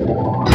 Hello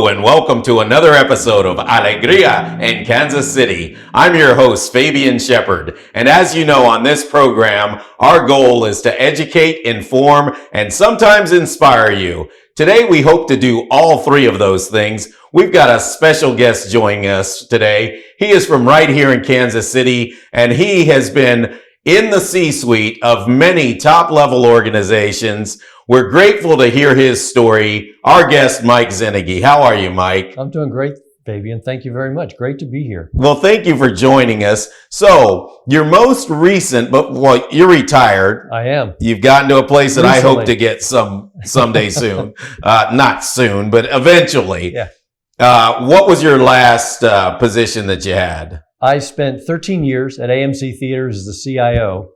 and welcome to another episode of Alegria in Kansas City. I'm your host, Fabian Shepard. And as you know, on this program, our goal is to educate, inform, and sometimes inspire you. Today, we hope to do all three of those things. We've got a special guest joining us today. He is from right here in Kansas City, and he has been in the C-suite of many top-level organizations. We're grateful to hear his story. Our guest, Mike Zenigi. How are you, Mike? I'm doing great, Fabian. Thank you very much. Great to be here. Well, thank you for joining us. So, your most recent, well, you're retired. I am. You've gotten to a place that Recently. I hope to get someday soon. Not soon, but eventually. Yeah. What was your last position that you had? I spent 13 years at AMC Theaters as the CIO,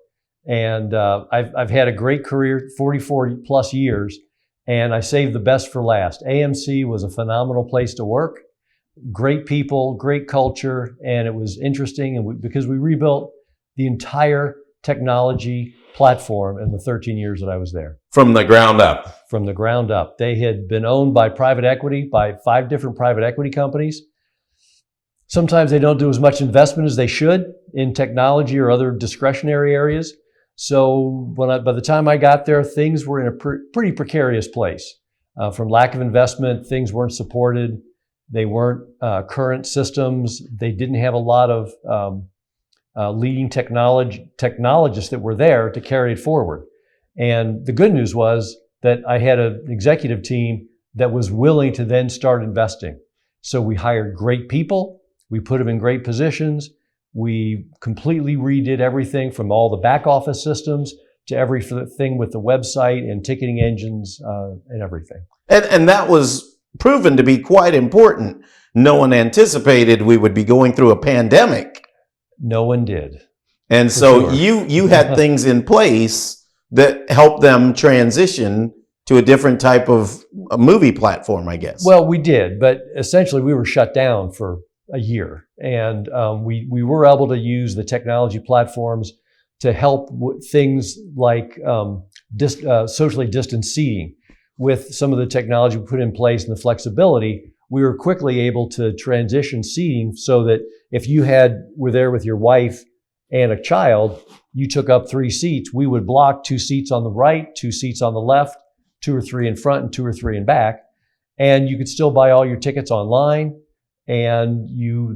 and I've had a great career, 44 plus years, and I saved the best for last. AMC was a phenomenal place to work, great people, great culture, and it was interesting, and because we rebuilt the entire technology platform in the 13 years that I was there. From the ground up? From the ground up. They had been owned by private equity, by 5 different private equity companies. Sometimes they don't do as much investment as they should in technology or other discretionary areas. So by the time I got there, things were in a pretty precarious place. From lack of investment, things weren't supported. They weren't current systems. They didn't have a lot of leading technologists that were there to carry it forward. And the good news was that I had an executive team that was willing to then start investing. So we hired great people. We put them in great positions. We completely redid everything from all the back office systems to everything with the website and ticketing engines and everything. And that was proven to be quite important. No one anticipated we would be going through a pandemic. No one did. And so you had things in place that helped them transition to a different type of movie platform, I guess. Well, we did, but essentially we were shut down for a year. And we were able to use the technology platforms to help with things like socially distanced seating. With some of the technology we put in place and the flexibility, we were quickly able to transition seating so that if you were there with your wife and a child, you took up 3 seats, we would block 2 seats on the right, 2 seats on the left, 2 or 3 in front and 2 or 3 in back. And you could still buy all your tickets online. And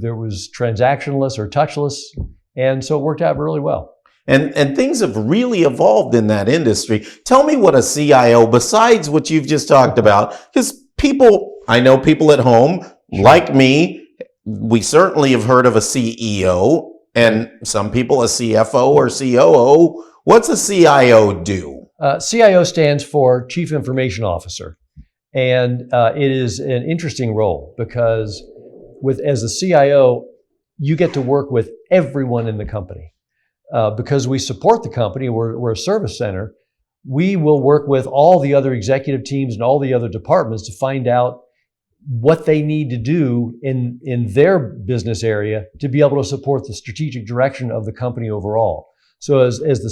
there was transactionless or touchless, and so it worked out really well. And things have really evolved in that industry. Tell me what a CIO, besides what you've just talked about, because I know people at home, like me, we certainly have heard of a CEO, and some people a CFO or COO. What's a CIO do? CIO stands for Chief Information Officer, and it is an interesting role because as a CIO, you get to work with everyone in the company. Because we support the company, we're a service center, we will work with all the other executive teams and all the other departments to find out what they need to do in their business area to be able to support the strategic direction of the company overall. So as the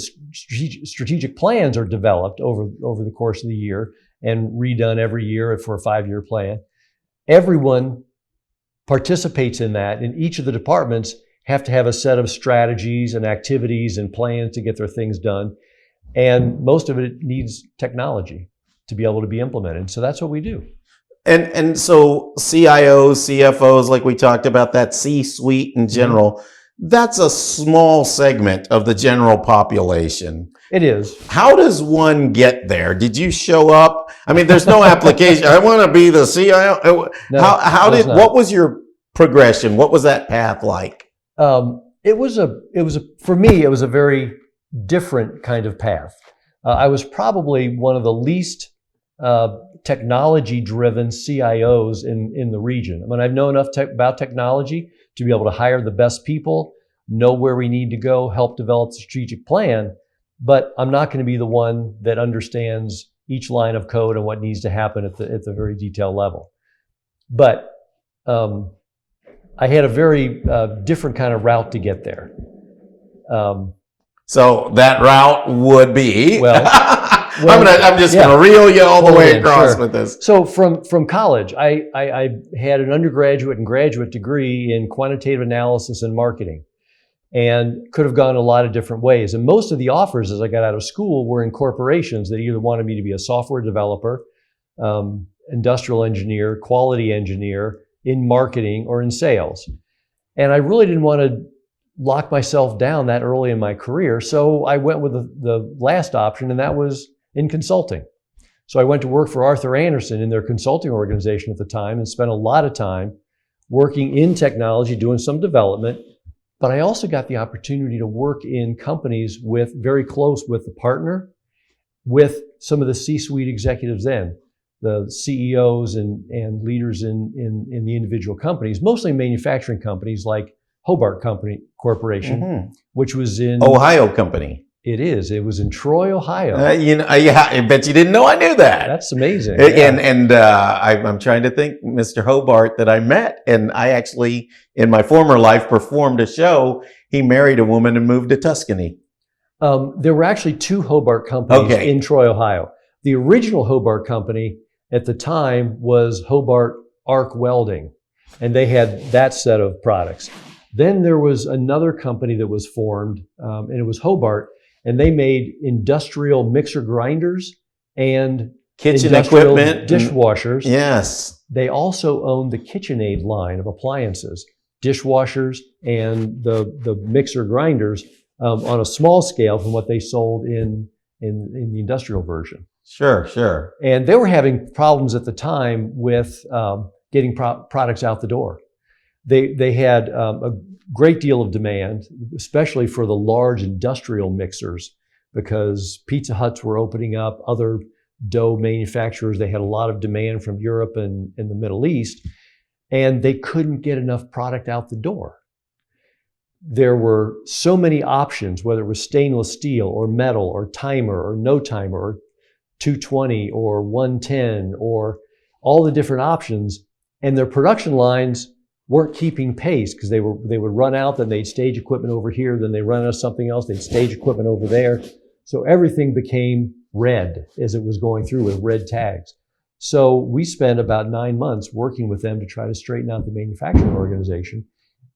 strategic plans are developed over the course of the year and redone every year for a 5-year plan, everyone participates in that, and each of the departments have to have a set of strategies and activities and plans to get their things done. And most of it needs technology to be able to be implemented. So that's what we do. And so CIOs, CFOs, like we talked about, that C-suite in general, that's a small segment of the general population. It is. How does one get there? Did you show up? I mean, there's no application. I want to be the CIO. No, what was your progression? What was that path like? For me, it was a very different kind of path. I was probably one of the least technology-driven CIOs in the region. I mean, I've known enough about technology to be able to hire the best people, know where we need to go, help develop the strategic plan, but I'm not going to be the one that understands each line of code and what needs to happen at the very detailed level. But I had a very different kind of route to get there. So that route would be. Well, I'm just going to reel you all the way across with this. So from college, I had an undergraduate and graduate degree in quantitative analysis and marketing, and could have gone a lot of different ways. And most of the offers as I got out of school were in corporations that either wanted me to be a software developer, industrial engineer, quality engineer, in marketing, or in sales. And I really didn't want to lock myself down that early in my career. So I went with the last option, and that was in consulting. So I went to work for Arthur Andersen in their consulting organization at the time and spent a lot of time working in technology, doing some development. But I also got the opportunity to work in companies with very close with the partner, with some of the C-suite executives then, the CEOs and leaders in the individual companies, mostly manufacturing companies like Hobart Corporation, which was in Ohio company. It is. It was in Troy, Ohio. Yeah, I bet you didn't know I knew that. That's amazing. And I'm trying to think, Mr. Hobart that I met, and I actually, in my former life, performed a show. He married a woman and moved to Tuscany. There were actually two Hobart companies in Troy, Ohio. The original Hobart company at the time was Hobart Arc Welding, and they had that set of products. Then there was another company that was formed, and it was Hobart, and they made industrial mixer grinders and kitchen equipment, dishwashers. Yes. They also owned the KitchenAid line of appliances, dishwashers, and the mixer grinders on a small scale from what they sold in the industrial version. Sure. And they were having problems at the time with getting products out the door. They had a great deal of demand, especially for the large industrial mixers, because Pizza Huts were opening up, other dough manufacturers. They had a lot of demand from Europe and the Middle East, and they couldn't get enough product out the door. There were so many options, whether it was stainless steel or metal or timer or no timer or 220 or 110 or all the different options, and their production lines weren't keeping pace because they would run out, then they'd stage equipment over here, then they run out of something else, they'd stage equipment over there. So everything became red as it was going through with red tags. So we spent about 9 months working with them to try to straighten out the manufacturing organization.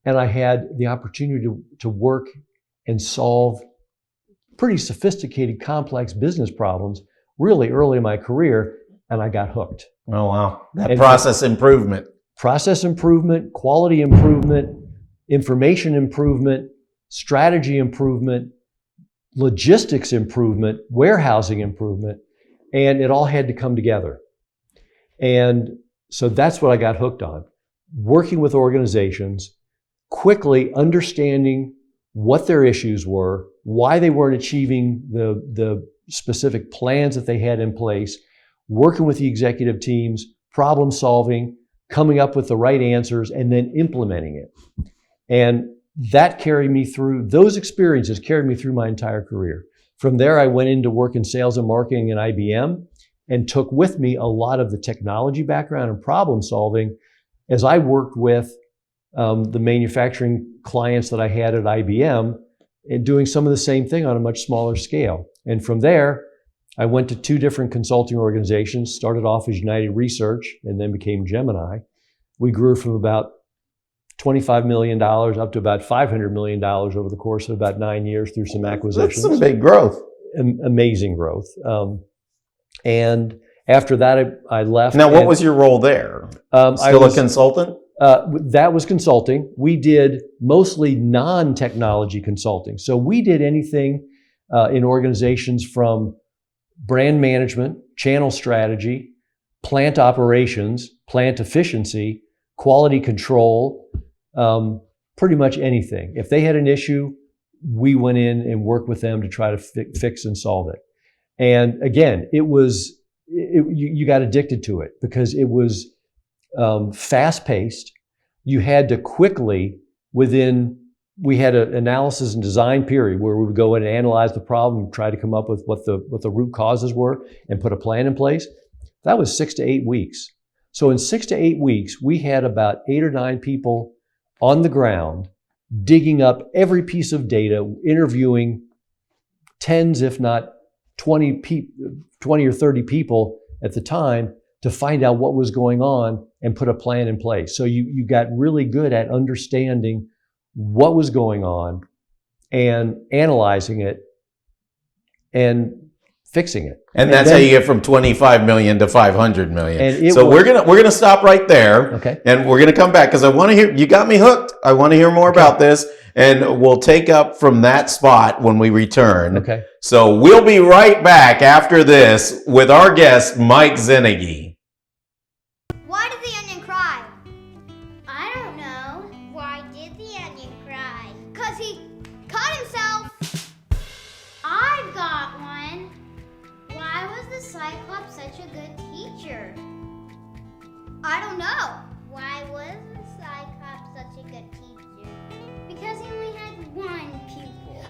And I had the opportunity to work and solve pretty sophisticated, complex business problems really early in my career, and I got hooked. Oh, wow. That process improvement. Process improvement, quality improvement, information improvement, strategy improvement, logistics improvement, warehousing improvement, and it all had to come together. And so that's what I got hooked on. Working with organizations, quickly understanding what their issues were, why they weren't achieving the specific plans that they had in place, working with the executive teams, problem solving, coming up with the right answers, and then implementing it. And that carried me through, those experiences carried me through my entire career. From there, I went into work in sales and marketing at IBM and took with me a lot of the technology background and problem solving as I worked with the manufacturing clients that I had at IBM and doing some of the same thing on a much smaller scale. And from there, I went to 2 different consulting organizations, started off as United Research and then became Gemini. We grew from about $25 million up to about $500 million over the course of about 9 years through some acquisitions. That's some big growth. Amazing growth. And after that, I left. Now, what was your role there? Still a consultant? That was consulting. We did mostly non-technology consulting. So we did anything in organizations from brand management, channel strategy, plant operations, plant efficiency, quality control, pretty much anything. If they had an issue, we went in and worked with them to try to fix and solve it. And again, you got addicted to it because it was fast-paced. You had to quickly, we had an analysis and design period where we would go in and analyze the problem, try to come up with what the root causes were and put a plan in place. That was 6 to 8 weeks. So in 6 to 8 weeks, we had about 8 or 9 people on the ground, digging up every piece of data, interviewing tens, if not 20 or 30 people at the time to find out what was going on and put a plan in place. So you got really good at understanding what was going on and analyzing it and fixing it. And that's how you get from 25 million to 500 million. And so we're gonna stop right there. Okay. And we're gonna come back because I want to hear. You got me hooked. I want to hear more about this, and we'll take up from that spot when we return. Okay. So we'll be right back after this with our guest Mike Zenigi. Why did the onion cry? I don't know. Why did the onion cry? 'Cause he cut himself. I've got one. Why was the Cyclops such a good teacher? I don't know. Why was the Cyclops such a good teacher? Because he only had one pupil.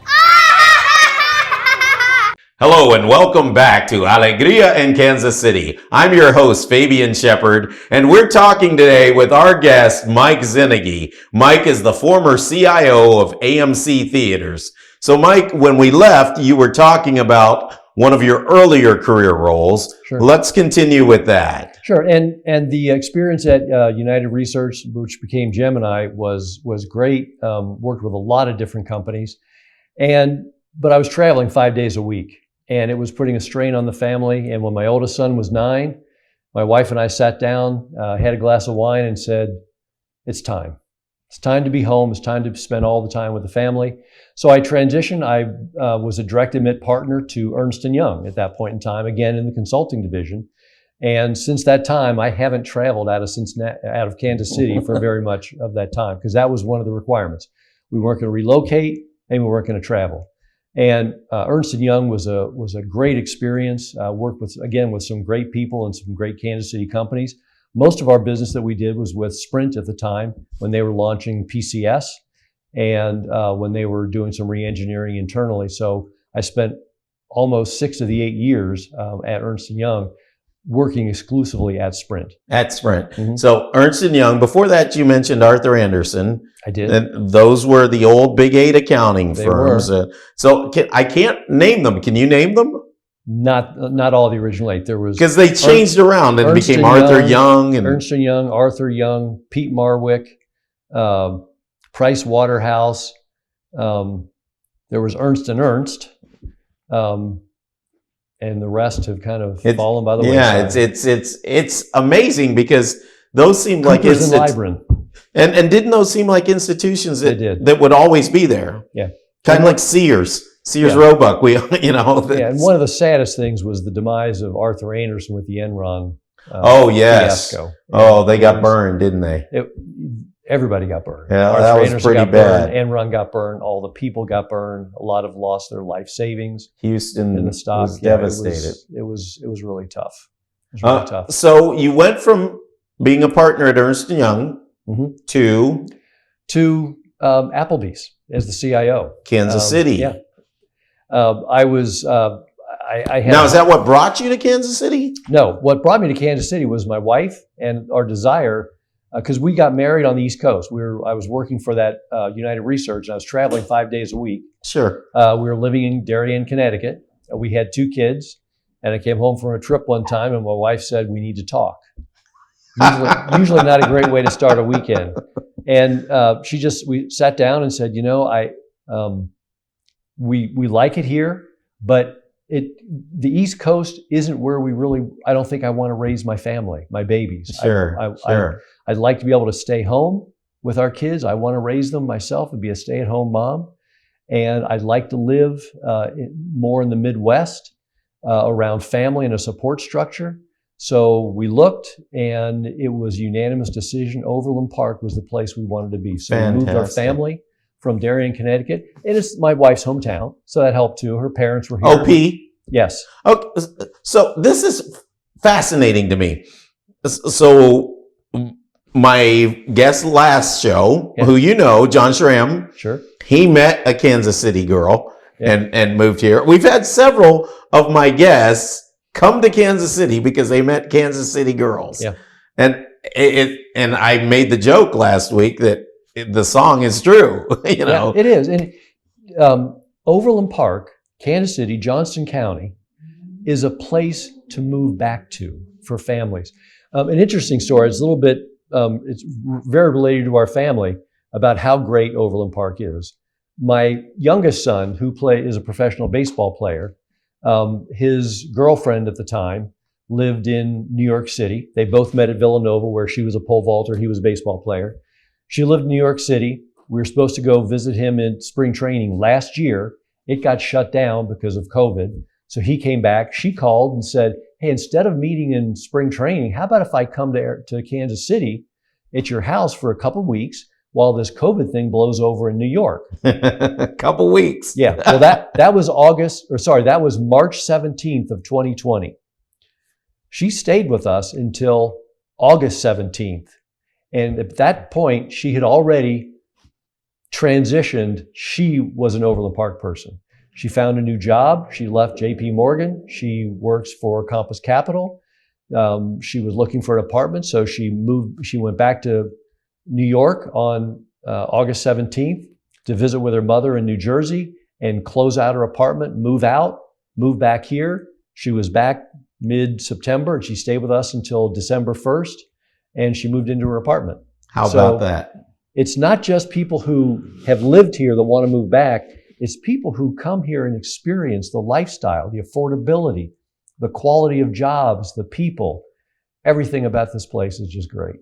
Hello and welcome back to Alegria in Kansas City. I'm your host, Fabian Shepard, and we're talking today with our guest, Mike Zenigi. Mike is the former CIO of AMC Theaters. So Mike, when we left, you were talking about one of your earlier career roles. Sure. Let's continue with that. Sure, and the experience at United Research, which became Gemini, was great. Worked with a lot of different companies, but I was traveling 5 days a week, and it was putting a strain on the family. And when my oldest son was 9, my wife and I sat down, had a glass of wine, and said, "It's time. It's time to be home. It's time to spend all the time with the family." So I transitioned. I was a direct admit partner to Ernst & Young at that point in time, again in the consulting division. And since that time, I haven't traveled out of Kansas City for very much of that time, because that was one of the requirements. We weren't going to relocate, and we weren't going to travel. And Ernst & Young was a great experience. Worked with some great people and some great Kansas City companies. Most of our business that we did was with Sprint at the time when they were launching PCS and when they were doing some re-engineering internally. So I spent almost 6 of the 8 years at Ernst & Young working exclusively at Sprint. At Sprint. Mm-hmm. So Ernst & Young, before that you mentioned Arthur Anderson. I did. And those were the old Big 8 accounting They firms. were. I can't name them. Can you name them? Not all the original 8. There was Because they changed around and Ernst became & Arthur Young and Ernst & Young, Arthur Young, Pete Marwick, Price Waterhouse. There was Ernst & Ernst, and the rest have kind of fallen by the wayside. Yeah, it's amazing because those seem like Coopers and Libran. And didn't those seem like institutions They did. that would always be there? Yeah. Kind of like Sears Yeah. Roebuck. Yeah, and one of the saddest things was the demise of Arthur Anderson with the Enron fiasco. They got burned, didn't they? Everybody got burned. Yeah, Arthur that was Anderson pretty got bad. burned, Enron got burned. All the people got burned. A lot have lost their life savings Houston in the stock. was devastated. It was really tough. It was really tough. So you went from being a partner at Ernst & Young Mhm. to Applebee's as the CIO. Kansas City. Yeah. I was. I had. Now, is that what brought you to Kansas City? No, what brought me to Kansas City was my wife and our desire, because we got married on the East Coast. I was working for that United Research, and I was traveling 5 days a week. Sure. We were living in Darien, Connecticut. We had 2 kids, and I came home from a trip one time, and my wife said, "We need to talk." Usually not a great way to start a weekend. And we sat down and said, we like it here, but the East Coast isn't where I don't think I want to raise my family, my babies. Sure. I'd like to be able to stay home with our kids. I want to raise them myself and be a stay-at-home mom. And I'd like to live more in the Midwest around family and a support structure. So we looked, and it was a unanimous decision. Overland Park was the place we wanted to be. So we moved our family from Darien, Connecticut. It is my wife's hometown, so that helped too. Her parents were here. OP? Yes. Okay, so this is fascinating to me. So my guest last show, who you know, John Schramm, sure, he met a Kansas City girl Yeah. and moved here. We've had several of my guests come to Kansas City because they met Kansas City girls. Yeah. And I made the joke last week that the song is true. Yeah, it is. And Overland Park, Kansas City, Johnston County, is a place to move back to for families. An interesting story. It's a little bit. It's very related to our family about how great Overland Park is. My youngest son, who is a professional baseball player, his girlfriend at the time lived in New York City. They both met at Villanova, where she was a pole vaulter, he was a baseball player. She lived in New York City. We were supposed to go visit him in spring training last year. It got shut down because of COVID. So he came back. She called and said, hey, instead of meeting in spring training, how about if I come to Kansas City at your house for a couple of weeks while this COVID thing blows over in New York? A couple weeks. Yeah. Well, that was that was March 17th of 2020. She stayed with us until August 17th. And at that point, she had already transitioned. She was an Overland Park person. She found a new job. She left JP Morgan. She works for Compass Capital. She was looking for an apartment, so she went back to New York on August 17th to visit with her mother in New Jersey and close out her apartment, move back here. She was back mid-September, and she stayed with us until December 1st, and she moved into her apartment. How about that? It's not just people who have lived here that want to move back. It's people who come here and experience the lifestyle, the affordability, the quality of jobs, the people. Everything about this place is just great.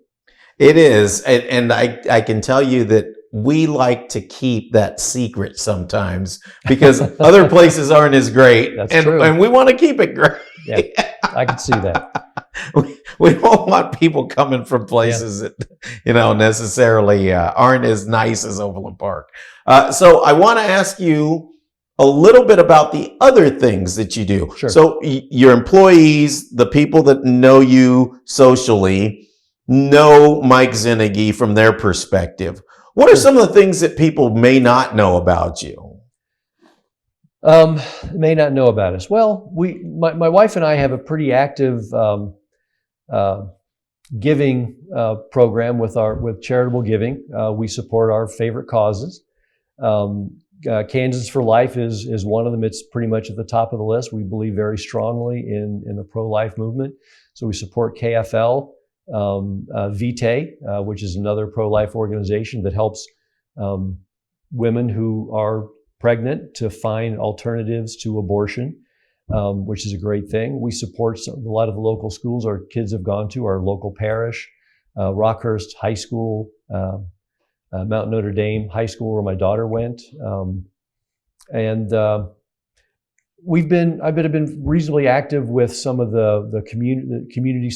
It is. And I can tell you that we like to keep that secret sometimes because other places aren't as great. That's true. And we want to keep it great. Yeah, I can see that. We don't want people coming from places that, necessarily aren't as nice as Overland Park. So I want to ask you a little bit about the other things that you do. Sure. So your employees, the people that know you socially, know Mike Zinnigy from their perspective. What are some of the things that people may not know about you? May not know about us. Well, my wife and I have a pretty active giving program with charitable giving. We support our favorite causes. Kansas for Life is one of them. It's pretty much at the top of the list. We believe very strongly in the pro-life movement. So we support KFL, Vitae, which is another pro-life organization that helps women who are pregnant to find alternatives to abortion, which is a great thing. We support a lot of the local schools our kids have gone to, our local parish, Rockhurst High School, Mount Notre Dame High School, where my daughter went. I've been reasonably active with some of the community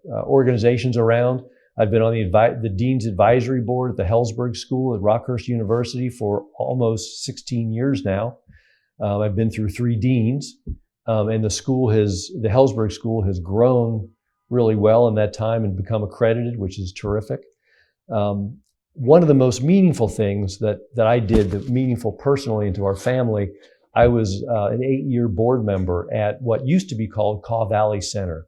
organizations around. I've been on the Dean's Advisory Board at the Hellsberg School at Rockhurst University for almost 16 years now. I've been through 3 deans, and the Hellsberg School has grown really well in that time and become accredited, which is terrific. One of the most meaningful things that I did, meaningful personally and to our family, I was an 8-year board member at what used to be called Kaw Valley Center.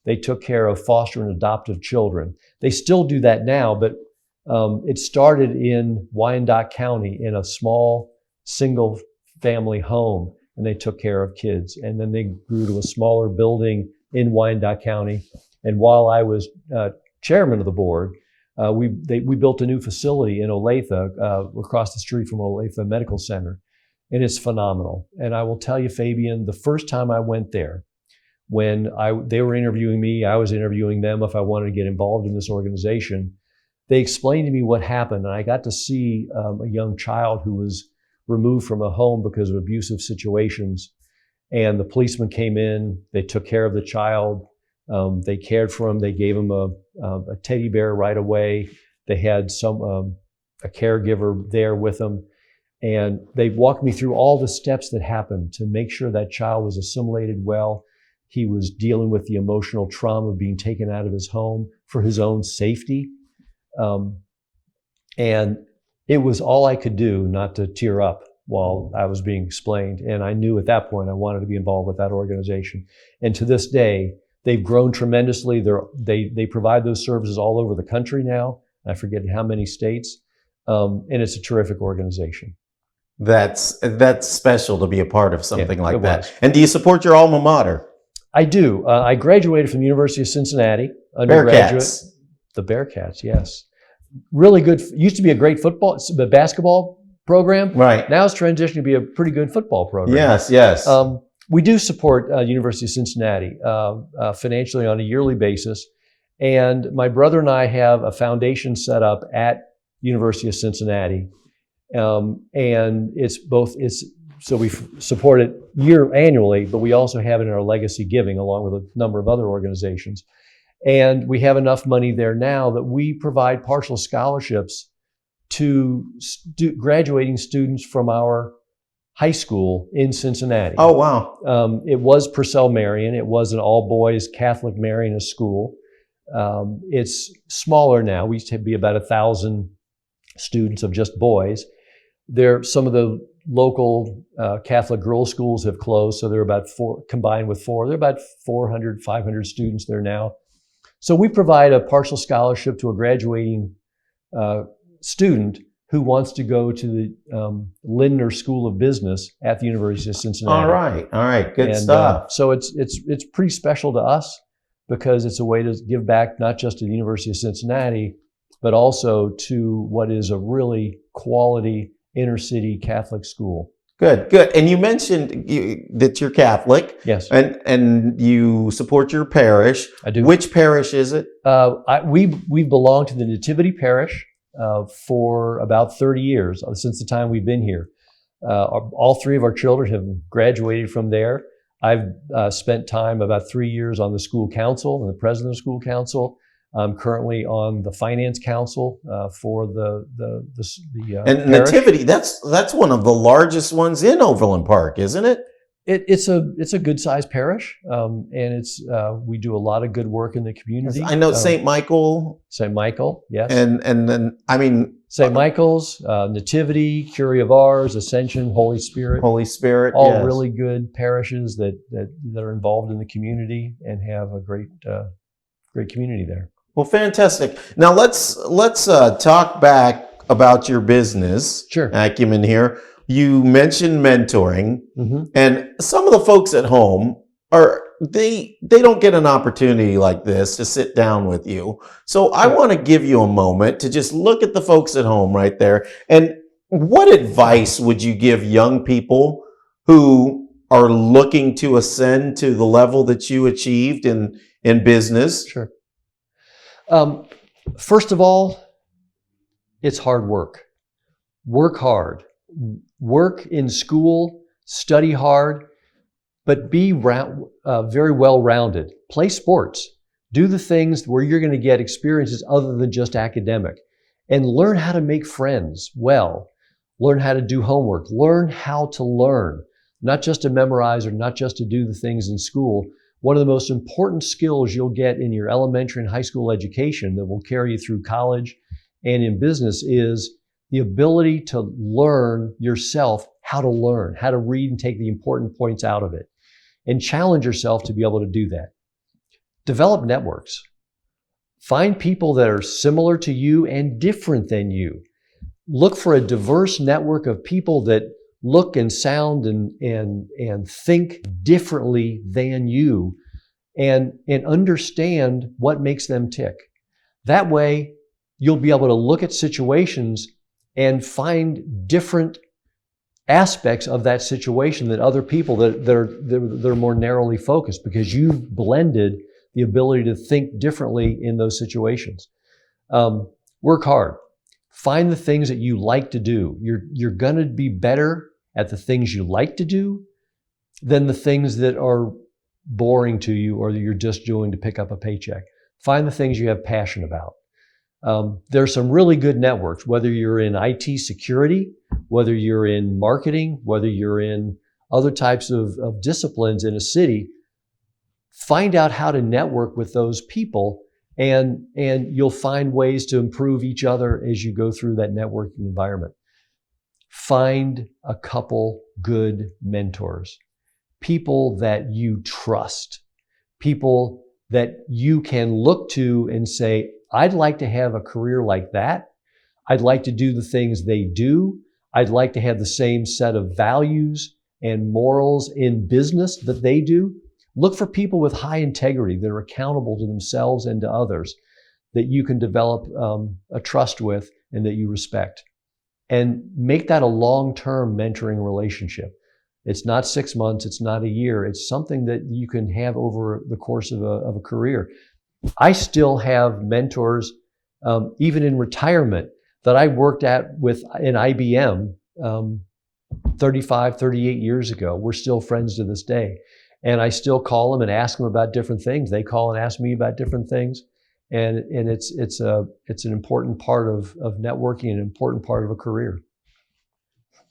They took care of foster and adoptive children. They still do that now, but it started in Wyandotte County in a small single family home, and they took care of kids. And then they grew to a smaller building in Wyandotte County. And while I was chairman of the board, we built a new facility in Olathe, across the street from Olathe Medical Center. And it's phenomenal. And I will tell you, Fabian, the first time I went there, when they were interviewing me, I was interviewing them if I wanted to get involved in this organization. They explained to me what happened, and I got to see a young child who was removed from a home because of abusive situations. And the policeman came in, they took care of the child, they cared for him, they gave him a teddy bear right away. They had a caregiver there with them. And they walked me through all the steps that happened to make sure that child was assimilated well. He was dealing with the emotional trauma of being taken out of his home for his own safety. And it was all I could do not to tear up while I was being explained. And I knew at that point I wanted to be involved with that organization. And to this day, they've grown tremendously. They provide those services all over the country now. I forget how many states. And it's a terrific organization. That's special to be a part of something like that. Was. And do you support your alma mater? I do. I graduated from the University of Cincinnati, undergraduate. Bearcats. The Bearcats, yes. Really good. Used to be a great basketball program. Right. Now it's transitioned to be a pretty good football program. Yes. We do support University of Cincinnati financially on a yearly basis. And my brother and I have a foundation set up at University of Cincinnati. And so we support it annually, but we also have it in our legacy giving along with a number of other organizations. And we have enough money there now that we provide partial scholarships to graduating students from our high school in Cincinnati. Oh, wow. It was Purcell Marian. It was an all-boys Catholic Marianist school. It's smaller now. We used to be about 1,000 students of just boys. Some of the local Catholic girls' schools have closed, so they're about combined with four. They're about 400, 500 students there now. So we provide a partial scholarship to a graduating student who wants to go to the Lindner School of Business at the University of Cincinnati. All right, good stuff. So it's pretty special to us because it's a way to give back not just to the University of Cincinnati, but also to what is a really quality inner city Catholic school. Good. And you mentioned that you're Catholic. Yes. And you support your parish. I do. Which parish is it? We belong to the Nativity Parish for about 30 years, since the time we've been here. All three of our children have graduated from there. I've spent time, about 3 years, on the school council and the president of the school council. I'm currently on the finance council for the and parish. Nativity. That's one of the largest ones in Overland Park, isn't it? It's a good sized parish, and we do a lot of good work in the community. I know St. Michael. St. Michael, yes. And then St. Michael's, Nativity, Curie of Ars, Ascension, Holy Spirit. Holy Spirit. All yes. really good parishes that are involved in the community and have a great community there. Well, fantastic. Now let's talk back about your business acumen here. You mentioned mentoring, and some of the folks at home they don't get an opportunity like this to sit down with you. So I want to give you a moment to just look at the folks at home right there. And what advice would you give young people who are looking to ascend to the level that you achieved in business? Sure. First of all, it's hard work. Work hard. Work in school, study hard, but be very well-rounded. Play sports. Do the things where you're going to get experiences other than just academic. And learn how to make friends well. Learn how to do homework. Learn how to learn. Not just to memorize or not just to do the things in school. One of the most important skills you'll get in your elementary and high school education that will carry you through college and in business is the ability to learn yourself how to learn, how to read and take the important points out of it, and challenge yourself to be able to do that. Develop networks. Find people that are similar to you and different than you. Look for a diverse network of people that look and sound and think differently than you, and understand what makes them tick. That way, you'll be able to look at situations and find different aspects of that situation than other people that are more narrowly focused, because you've blended the ability to think differently in those situations. Work hard. Find the things that you like to do. You're going to be better at the things you like to do than the things that are boring to you or that you're just doing to pick up a paycheck. Find the things you have passion about. There's some really good networks, whether you're in IT security, whether you're in marketing, whether you're in other types of disciplines in a city. Find out how to network with those people, and you'll find ways to improve each other as you go through that networking environment. Find a couple good mentors, people that you trust, people that you can look to and say, I'd like to have a career like that. I'd like to do the things they do. I'd like to have the same set of values and morals in business that they do. Look for people with high integrity that are accountable to themselves and to others, that you can develop a trust with and that you respect. And make that a long-term mentoring relationship. It's not 6 months, it's not a year, it's something that you can have over the course of a career. I still have mentors, even in retirement, that I worked with in IBM 35, 38 years ago. We're still friends to this day. And I still call them and ask them about different things. They call and ask me about different things. And it's an important part of networking, an important part of a career.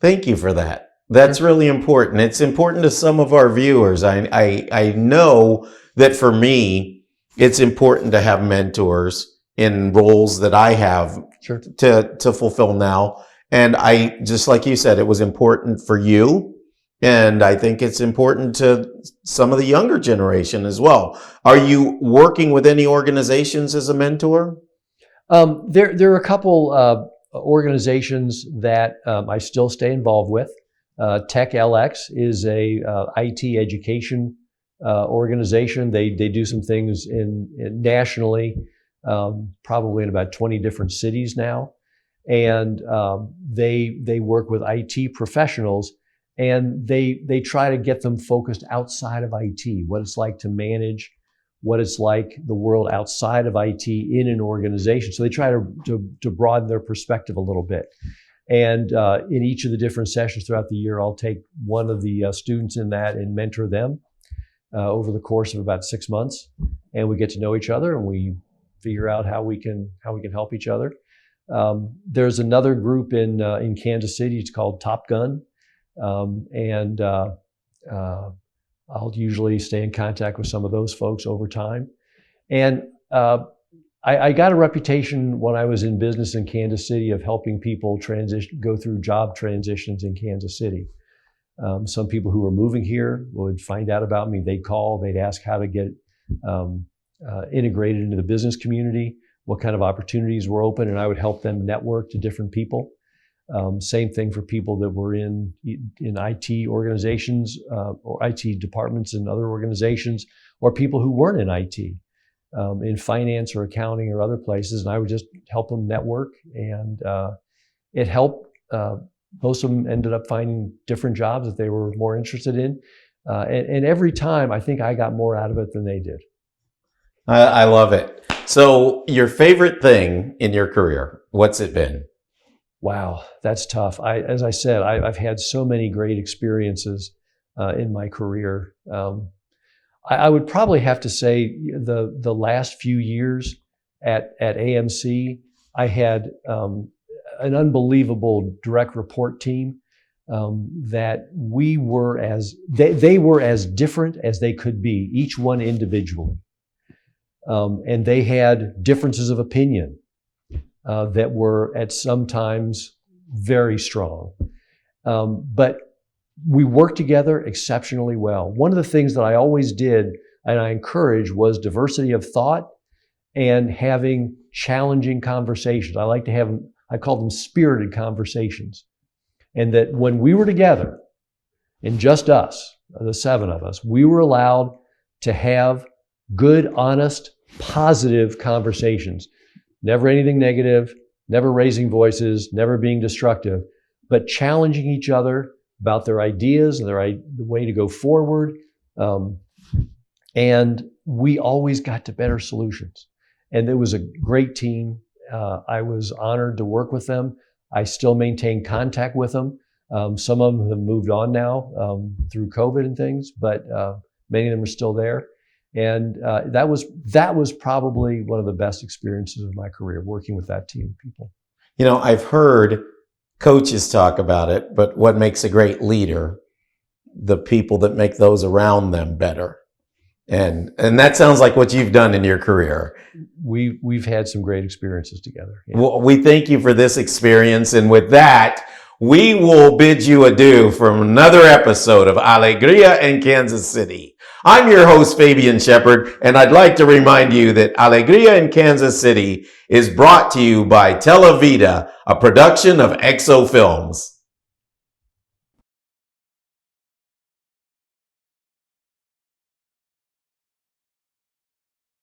Thank you for that. That's really important. It's important to some of our viewers. I know that for me, it's important to have mentors in roles that I have Sure. to fulfill now. And I, just like you said, it was important for you. And I think it's important to some of the younger generation as well. Are you working with any organizations as a mentor? There are a couple organizations that I still stay involved with. TechLX is a IT education organization. They do some things nationally, probably in about 20 different cities now, and they work with IT professionals, and they try to get them focused outside of IT, what it's like to manage, what it's like the world outside of IT in an organization. So they try to broaden their perspective a little bit. And in each of the different sessions throughout the year, I'll take one of the students in that and mentor them over the course of about 6 months, and we get to know each other and we figure out how we can help each other. There's another group in Kansas City. It's called Top Gun, and I'll usually stay in contact with some of those folks over time. And I got a reputation when I was in business in Kansas City of helping people go through job transitions in Kansas City. Some people who were moving here would find out about me. They'd call, they'd ask how to get integrated into the business community, what kind of opportunities were open, and I would help them network to different people. Same thing for people that were in IT organizations or IT departments in other organizations, or people who weren't in IT, in finance or accounting or other places, and I would just help them network, and it helped. Most of them ended up finding different jobs that they were more interested in, and every time I think I got more out of it than they did. I love it. So your favorite thing in your career, what's it been? Wow, that's tough. As I said, I've had so many great experiences in my career. I would probably have to say the last few years at AMC, I had an unbelievable direct report team that they were as different as they could be, each one individually. And they had differences of opinion that were at sometimes very strong. But we worked together exceptionally well. One of the things that I always did and I encouraged was diversity of thought and having challenging conversations. I call them spirited conversations. And that when we were together, and just us, the 7 of us, we were allowed to have good, honest, positive conversations. Never anything negative, never raising voices, never being destructive, but challenging each other about their ideas and the way to go forward. And we always got to better solutions. And it was a great team. I was honored to work with them. I still maintain contact with them. Some of them have moved on now through COVID and things, but many of them are still there. And that was probably one of the best experiences of my career, working with that team of people. You know, I've heard coaches talk about it, but what makes a great leader? The people that make those around them better. And that sounds like what you've done in your career. We've had some great experiences together. Yeah. Well, we thank you for this experience. And with that, we will bid you adieu from another episode of Alegria in Kansas City. I'm your host, Fabian Shepard, and I'd like to remind you that Alegria in Kansas City is brought to you by Televida, a production of Exo Films.